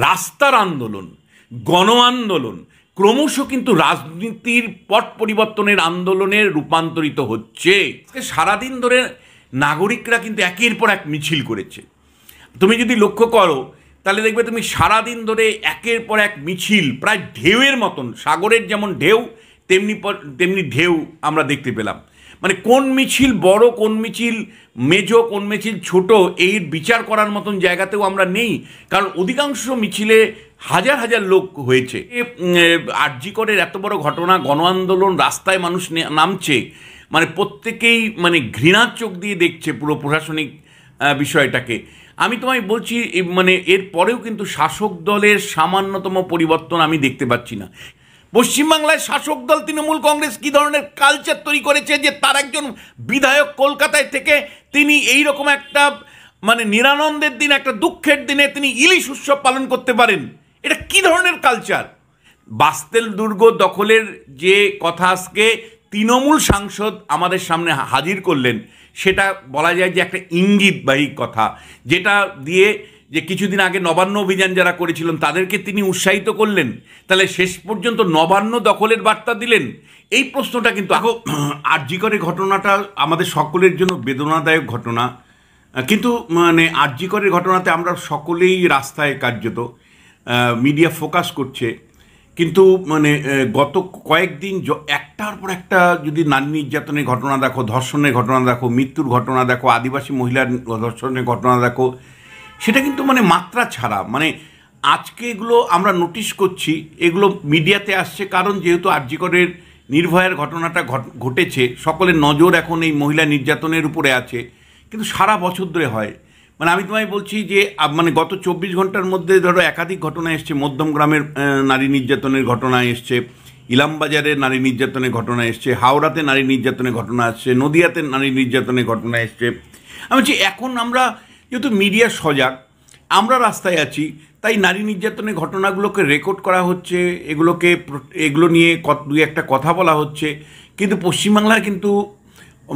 রাস্তার আন্দোলন, গণ আন্দোলন ক্রমশ কিন্তু রাজনীতির পট পরিবর্তনের আন্দোলনে রূপান্তরিত হচ্ছে। সারাদিন ধরে নাগরিকরা কিন্তু একের পর এক মিছিল করেছে। তুমি যদি লক্ষ্য করো তাহলে দেখবে তুমি সারাদিন ধরে একের পর এক মিছিল, প্রায় ঢেউয়ের মতন, সাগরের যেমন ঢেউ তেমনি ঢেউ আমরা দেখতে পেলাম। মানে কোন মিছিল বড়, কোন মিছিল মেজো, কোন মিছিল ছোট, এই বিচার করার মতন জায়গাতেও আমরা নেই। কারণ অধিকাংশ মিছিলে হাজার হাজার লোক হয়েছে। আরজি করের এত বড় ঘটনা, গণ আন্দোলন, রাস্তায় মানুষ নামছে, মানে প্রত্যেকেই মানে ঘৃণার চোখ দিয়ে দেখছে পুরো প্রশাসনিক বিষয়টাকে। আমি তোমায় বলছি মানে এর পরেও কিন্তু শাসক দলের সামান্যতম পরিবর্তন আমি দেখতে পাচ্ছি না। পশ্চিমবাংলায় শাসক দল তৃণমূল কংগ্রেস কী ধরনের কালচার তৈরি করেছে যে তার একজন বিধায়ক কলকাতায় থেকে তিনি এই রকম একটা মানে নিরানন্দের দিন, একটা দুঃখের দিনে তিনি ইলিশ উৎসব পালন করতে পারেন। এটা কী ধরনের কালচার? বাস্তেল দুর্গ দখলের যে কথা আজকে তৃণমূল সাংসদ আমাদের সামনে হাজির করলেন, সেটা বলা যায় যে একটা ইঙ্গিতবাহী কথা, যেটা দিয়ে যে কিছুদিন আগে নবান্ন অভিযান যারা করেছিলেন তাদেরকে তিনি উৎসাহিত করলেন, তাহলে শেষ পর্যন্ত নবান্ন দখলের বার্তা দিলেন। এই প্রশ্নটা কিন্তু আরজি করের ঘটনাটা আমাদের সকলের জন্য বেদনাদায়ক ঘটনা, কিন্তু মানে আরজি করের ঘটনাতে আমরা সকলেই রাস্তায় কার্যত মিডিয়া ফোকাস করছে, কিন্তু মানে গত কয়েকদিন একটার পর একটা যদি নারী নির্যাতনের ঘটনা দেখো, ধর্ষণের ঘটনা দেখো, মৃত্যুর ঘটনা দেখো, আদিবাসী মহিলার ধর্ষণের ঘটনা দেখো, সেটা কিন্তু মানে মাত্রা ছাড়া। মানে আজকে এগুলো আমরা নোটিশ করছি, এগুলো মিডিয়াতে আসছে কারণ যেহেতু আরজি করের নির্ভয়ার ঘটনাটা ঘটেছে, সকলের নজর এখন এই মহিলা নির্যাতনের উপরে আছে, কিন্তু সারা বছর ধরে হয়। মানে আমি তোমায় বলছি যে মানে গত 24 ঘন্টার মধ্যে ধরো একাধিক ঘটনা এসছে। মধ্যমগ্রামের নারী নির্যাতনের ঘটনা এসছে, ইলামবাজারে নারী নির্যাতনের ঘটনা এসছে, হাওড়াতে নারী নির্যাতনের ঘটনা আসছে, নদিয়াতে নারী নির্যাতনের ঘটনা এসছে। আমি বলছি এখন আমরা যেহেতু মিডিয়া সজাগ, আমরা রাস্তায় আছি, তাই নারী নির্যাতনের ঘটনাগুলোকে রেকর্ড করা হচ্ছে, এগুলো নিয়ে দুই একটা কথা বলা হচ্ছে। কিন্তু পশ্চিমবাংলায় কিন্তু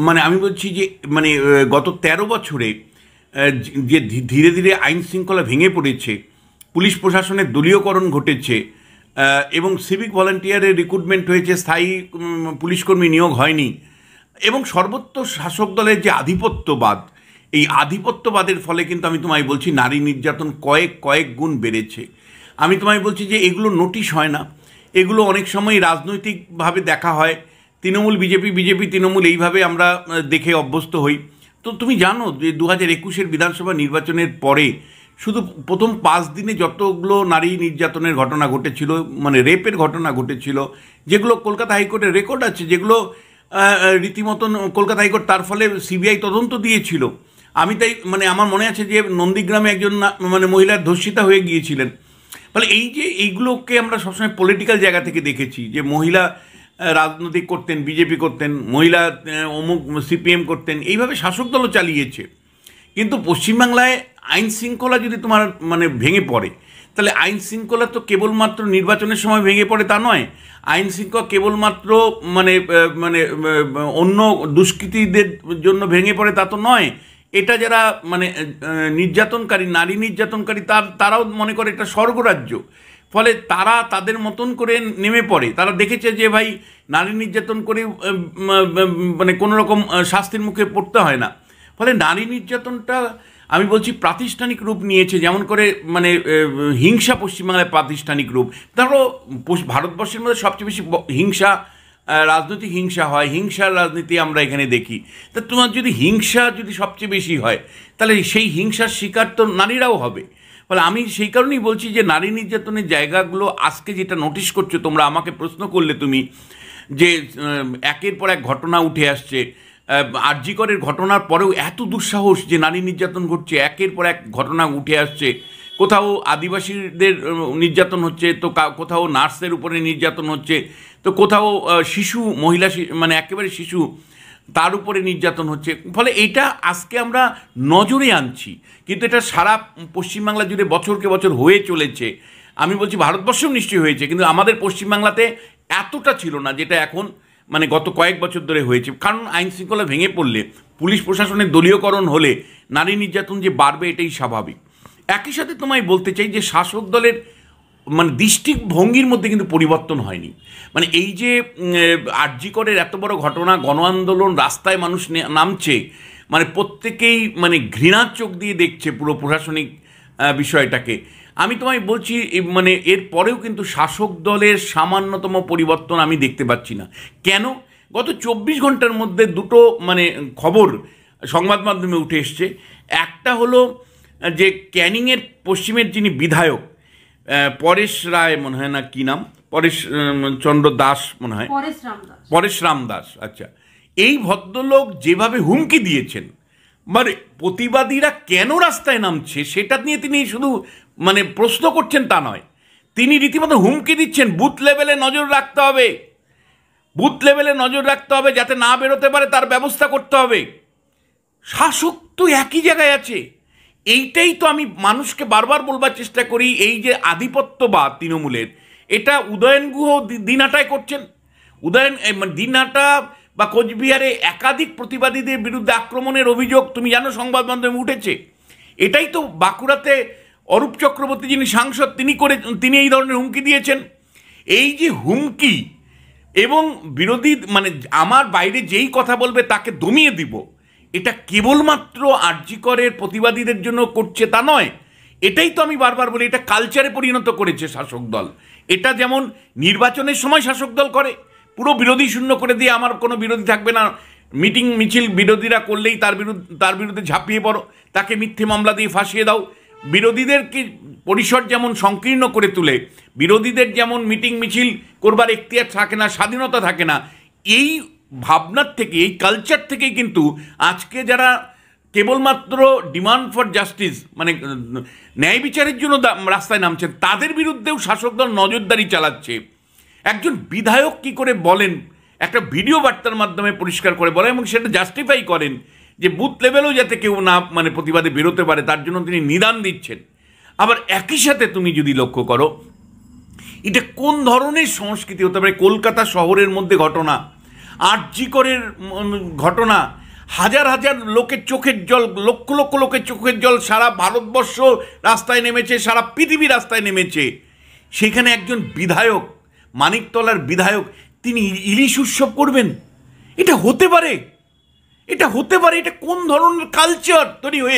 মানে আমি বলছি যে মানে গত 13 বছরে যে ধীরে ধীরে আইন শৃঙ্খলা ভেঙে পড়েছে, পুলিশ প্রশাসনের দলীয়করণ ঘটেছে এবং সিভিক ভলান্টিয়ারের রিক্রুটমেন্ট হয়েছে, স্থায়ী পুলিশকর্মী নিয়োগ হয়নি, এবং সর্বত্র শাসক দলের যে আধিপত্যবাদ, এই আধিপত্যবাদের ফলে কিন্তু আমি তোমায় বলছি নারী নির্যাতন কয়েক গুণ বেড়েছে। আমি তোমায় বলছি যে এগুলো নোটিশ হয় না, এগুলো অনেক সময় রাজনৈতিকভাবে দেখা হয়। তৃণমূল বিজেপি তৃণমূল এইভাবে আমরা দেখে অভ্যস্ত হই। তো তুমি জানো যে 2021 বিধানসভা নির্বাচনের পরে শুধু প্রথম 5 দিনে যতগুলো নারী নির্যাতনের ঘটনা ঘটেছিল, মানে রেপের ঘটনা ঘটেছিল, যেগুলো কলকাতা হাইকোর্টের রেকর্ড আছে, যেগুলো রীতিমতন কলকাতা হাইকোর্ট তার ফলে সিবিআই তদন্ত দিয়েছিল। আমি তাই মানে আমার মনে আছে যে নন্দীগ্রামে একজন মানে মহিলার ধর্ষিতা হয়ে গিয়েছিলেন। ফলে এই যে এইগুলোকে আমরা সবসময় পলিটিক্যাল জায়গা থেকে দেখেছি যে মহিলা রাজনৈতিক করতেন, বিজেপি করতেন, মহিলা অমুক সিপিএম করতেন, এইভাবে শাসক দলও চালিয়েছে। কিন্তু পশ্চিমবাংলায় আইন শৃঙ্খলা যদি তোমার মানে ভেঙে পড়ে, তাহলে আইন শৃঙ্খলা তো কেবলমাত্র নির্বাচনের সময় ভেঙে পড়ে তা নয়। আইন শৃঙ্খলা কেবলমাত্র মানে মানে অন্য দুষ্কৃতীদের জন্য ভেঙে পড়ে তা তো নয়। এটা যারা মানে নির্যাতনকারী, নারী নির্যাতনকারী, তারাও মনে করে এটা স্বর্গরাজ্য। ফলে তারা তাদের মতন করে নেমে পড়ে। তারা দেখেছে যে ভাই নারী নির্যাতন করে মানে কোনো রকম শাস্তির মুখে পড়তে হয় না। ফলে নারী নির্যাতনটা আমি বলছি প্রাতিষ্ঠানিক রূপ নিয়েছে। যেমন করে মানে হিংসা পশ্চিমবাংলায় প্রাতিষ্ঠানিক রূপ। ধরো ভারতবর্ষের মধ্যে সবচেয়ে বেশি হিংসা, রাজনৈতিক হিংসা হয়, হিংসার রাজনীতি আমরা এখানে দেখি। তা তোমার যদি হিংসা যদি সবচেয়ে বেশি হয়, তাহলে সেই হিংসার শিকার তো নারীরাও হবে। ফলে আমি সেই কারণেই বলছি যে নারী নির্যাতনের জায়গাগুলো আজকে যেটা নোটিশ করছো তোমরা, আমাকে প্রশ্ন করলে তুমি যে একের পর এক ঘটনা উঠে আসছে, আরজি করের ঘটনার পরেও এত দুঃসাহস যে নারী নির্যাতন ঘটছে, একের পর এক ঘটনা উঠে আসছে। কোথাও আদিবাসীদের নির্যাতন হচ্ছে, তো কোথাও নার্সের উপরে নির্যাতন হচ্ছে, তো কোথাও শিশু, মহিলা মানে একেবারে শিশু, তার উপরে নির্যাতন হচ্ছে। ফলে এটা আজকে আমরা নজরে আনছি, কিন্তু এটা সারা পশ্চিমবাংলা জুড়ে বছরকে বছর হয়ে চলেছে। আমি বলছি ভারতবর্ষেও নিশ্চয়ই হয়েছে, কিন্তু আমাদের পশ্চিমবাংলাতে এতটা ছিল না যেটা এখন মানে গত কয়েক বছর ধরে হয়েছে। কারণ আইন শৃঙ্খলা ভেঙে পড়লে, পুলিশ প্রশাসনের দলীয়করণ হলে নারী নির্যাতন যে বাড়বে এটাই স্বাভাবিক। একই সাথে তোমায় বলতে চাই যে শাসক দলের মানে দৃষ্টিভঙ্গির মধ্যে কিন্তু পরিবর্তন হয়নি। মানে এই যে আরজি করের এত বড় ঘটনা, গণ আন্দোলন, রাস্তায় মানুষ নামছে, মানে প্রত্যেকেই মানে ঘৃণার চোখ দিয়ে দেখছে পুরো প্রশাসনিক বিষয়টাকে। আমি তোমায় বলছি মানে এর পরেও কিন্তু শাসক দলের সামান্যতম পরিবর্তন আমি দেখতে পাচ্ছি না। কেন? গত 24 ঘন্টার মধ্যে দুটো মানে খবর সংবাদ মাধ্যমে উঠে এসছে। একটা হলো যে ক্যানিংয়ের পশ্চিমের যিনি বিধায়ক পরেশ রায় মনে হয়, না কি নাম, পরেশ চন্দ্র দাস মনে হয়, পরেশ রাম দাস, আচ্ছা, এই ভদ্রলোক যেভাবে হুমকি দিয়েছেন, মানে প্রতিবাদীরা কেন রাস্তায় নামছে সেটা নিয়ে তিনি শুধু মানে প্রশ্ন করছেন তা নয়, তিনি রীতিমতো হুমকি দিচ্ছেন বুথ লেভেলে নজর রাখতে হবে, বুথ লেভেলে নজর রাখতে হবে, যাতে না বেরোতে পারে তার ব্যবস্থা করতে হবে। শাসক তো একই জায়গায় আছে। এইটাই তো আমি মানুষকে বারবার বলবার চেষ্টা করি, এই যে আধিপত্যবাদ তৃণমূলের, এটা উদয়ন গুহ দিনহাটায় করছেন। দিনহাটা বা কোচবিহারে একাধিক প্রতিবাদীদের বিরুদ্ধে আক্রমণের অভিযোগ তুমি জানো সংবাদ মাধ্যমে উঠেছে। এটাই তো বাঁকুড়াতে অরূপ চক্রবর্তী যিনি সাংসদ তিনি এই ধরনের হুমকি দিয়েছেন। এই যে হুমকি এবং বিরোধী মানে আমার বাইরে যেই কথা বলবে তাকে দমিয়ে দিব, এটা কেবলমাত্র আরজি করের প্রতিবাদীদের জন্য করছে তা নয়। এটাই তো আমি বারবার বলি, এটা কালচারে পরিণত করেছে শাসক দল। এটা যেমন নির্বাচনের সময় শাসক দল করে, পুরো বিরোধী শূন্য করে দিয়ে আমার কোনো বিরোধী থাকবে না, মিটিং মিছিল বিরোধীরা করলেই তার বিরুদ্ধে ঝাঁপিয়ে পড়ো, তাকে মিথ্যে মামলা দিয়ে ফাঁসিয়ে দাও। বিরোধীদেরকে পরিসর যেমন সংকীর্ণ করে তুলে, বিরোধীদের যেমন মিটিং মিছিল করবার এখতিয়ার থাকে না, স্বাধীনতা থাকে না, এই ভাবনার থেকে, এই কালচার থেকেই কিন্তু আজকে যারা কেবলমাত্র ডিমান্ড ফর জাস্টিস মানে ন্যায় বিচারের জন্য রাস্তায় নামছেন, তাদের বিরুদ্ধেও শাসক দল নজরদারি চালাচ্ছে। একজন বিধায়ক কি করে বলেন, একটা ভিডিও বার্তার মাধ্যমে পরিষ্কার করে বলেন এবং সেটা জাস্টিফাই করেন যে বুথ লেভেলেও যাতে কেউ না মানে প্রতিবাদে বেরোতে পারে, তার জন্য তিনি নিদান দিচ্ছেন। আবার একই সাথে তুমি যদি লক্ষ্য করো, এটা কোন ধরনের সংস্কৃতি হতে পারে? কলকাতা শহরের মধ্যে ঘটনা, আরজি করের ঘটনা, হাজার হাজার লোকের চোখের জল, লক্ষ লক্ষ লোকের চোখের জল, সারা ভারতবর্ষ রাস্তায় নেমেছে, সারা পৃথিবী রাস্তায় নেমেছে। সেখানে একজন বিধায়ক, মানিকতলার বিধায়ক, তিনি ইলিশ উৎসব করবেন? এটা হতে পারে? এটা হতে পারে? এটা কোন ধরনের কালচার তৈরি হয়ে